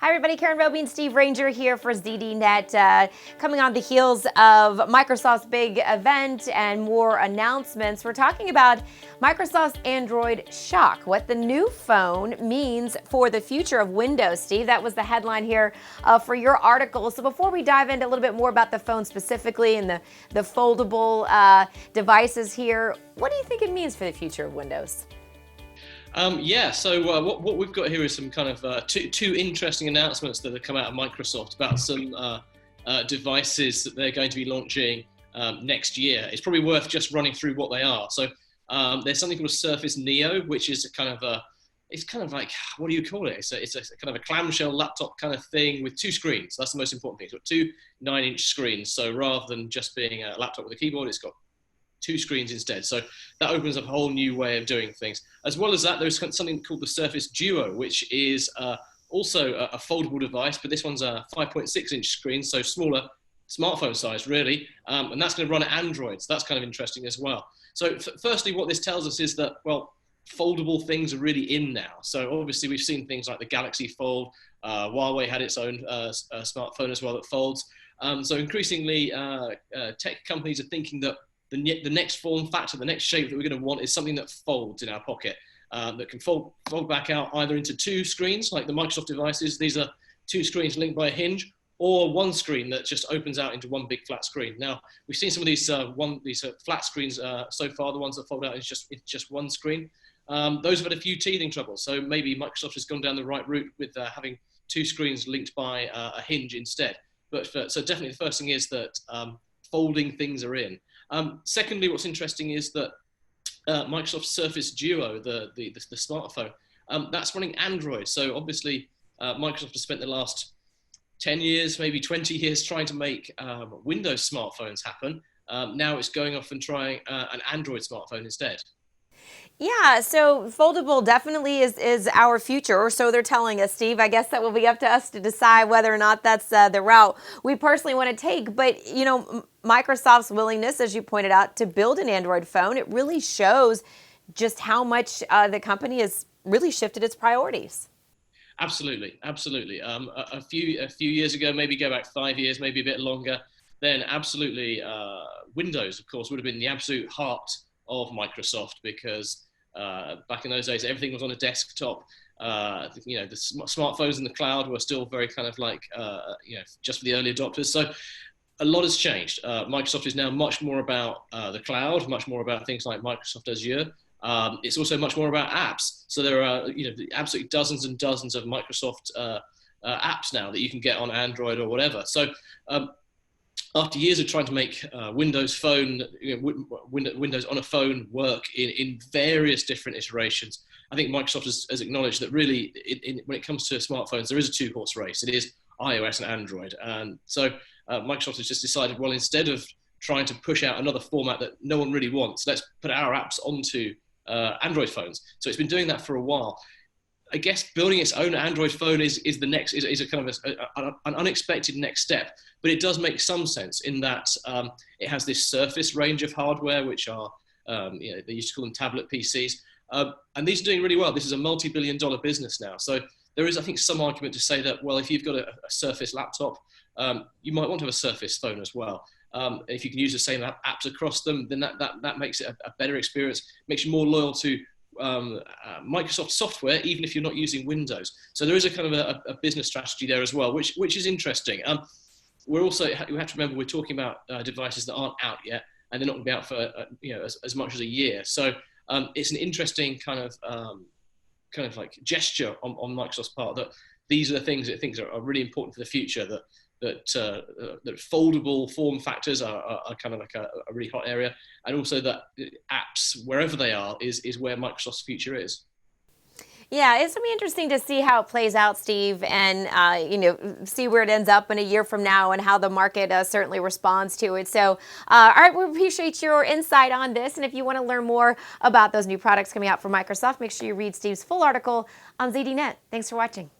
Hi, everybody. Karen Roby and Steve Ranger here for ZDNet. Coming on the heels of Microsoft's big event and more announcements, we're talking about Microsoft's Android Shock, what the new phone means for the future of Windows. Steve, that was the headline here for your article. So before we dive into a little bit more about the phone specifically and the foldable devices here, what do you think it means for the future of Windows? So what we've got here is some kind of two interesting announcements that have come out of Microsoft about some devices that they're going to be launching next year. It's probably worth just running through what they are. So there's something called a Surface Neo, which is it's kind of like, what do you call it? It's a kind of a clamshell laptop kind of thing with two screens. That's the most important thing. It's got two 9-inch screens. So rather than just being a laptop with a keyboard, it's got two screens instead. So that opens up a whole new way of doing things. As well as that, there's something called the Surface Duo, which is also a foldable device, but this one's a 5.6-inch screen, so smaller, smartphone size really, and that's going to run Android. So that's kind of interesting as well. So firstly, what this tells us is that, well, foldable things are really in now. So obviously we've seen things like the Galaxy Fold. Huawei had its own smartphone as well that folds. So increasingly, tech companies are thinking that the next form factor, the next shape that we're going to want is something that folds in our pocket, that can fold back out either into two screens, like the Microsoft devices. These are two screens linked by a hinge, or one screen that just opens out into one big flat screen. Now, we've seen some of these flat screens so far. The ones that fold out is just one screen. Those have had a few teething troubles. So maybe Microsoft has gone down the right route with having two screens linked by a hinge instead. So definitely the first thing is that folding things are in. Secondly, what's interesting is that Microsoft Surface Duo, the smartphone, that's running Android. So obviously, Microsoft has spent the last 10 years, maybe 20 years trying to make Windows smartphones happen. Now it's going off and trying an Android smartphone instead. Yeah, so foldable definitely is our future, or so they're telling us, Steve. I guess that will be up to us to decide whether or not that's the route we personally want to take. But, you know, Microsoft's willingness, as you pointed out, to build an Android phone, it really shows just how much the company has really shifted its priorities. Absolutely, absolutely. A few years ago, maybe go back 5 years, maybe a bit longer, then absolutely Windows, of course, would have been the absolute heart of Microsoft, because back in those days, everything was on a desktop. The smartphones in the cloud were still very kind of like, just for the early adopters. So a lot has changed. Microsoft is now much more about the cloud, much more about things like Microsoft Azure. It's also much more about apps. So there are, absolutely dozens and dozens of Microsoft apps now that you can get on Android or whatever. So after years of trying to make Windows Phone, Windows on a phone work in various different iterations, I think Microsoft has acknowledged that really, when it comes to smartphones, there is a two-horse race. It is iOS and Android. And so Microsoft has just decided, well, instead of trying to push out another format that no one really wants, let's put our apps onto Android phones. So it's been doing that for a while. I guess building its own Android phone is a kind of an unexpected next step, but it does make some sense in that it has this Surface range of hardware, which are they used to call them tablet PCs, and these are doing really well. This is a multi-billion-dollar business now, so there is, I think, some argument to say that, well, if you've got a Surface laptop, you might want to have a Surface phone as well. If you can use the same apps across them, then that makes it a better experience, makes you more loyal to Microsoft software, even if you're not using Windows. So there is a kind of a business strategy there as well, which is interesting. We have to remember we're talking about devices that aren't out yet, and they're not going to be out for as much as a year. So it's an interesting kind of like gesture on Microsoft's part, that these are the things that it thinks are really important for the future. That foldable form factors are kind of like a really hot area, and also that apps, wherever they are, is where Microsoft's future is. Yeah, it's going to be interesting to see how it plays out, Steve, and see where it ends up in a year from now and how the market certainly responds to it. So, all right, we appreciate your insight on this. And if you want to learn more about those new products coming out from Microsoft, make sure you read Steve's full article on ZDNet. Thanks for watching.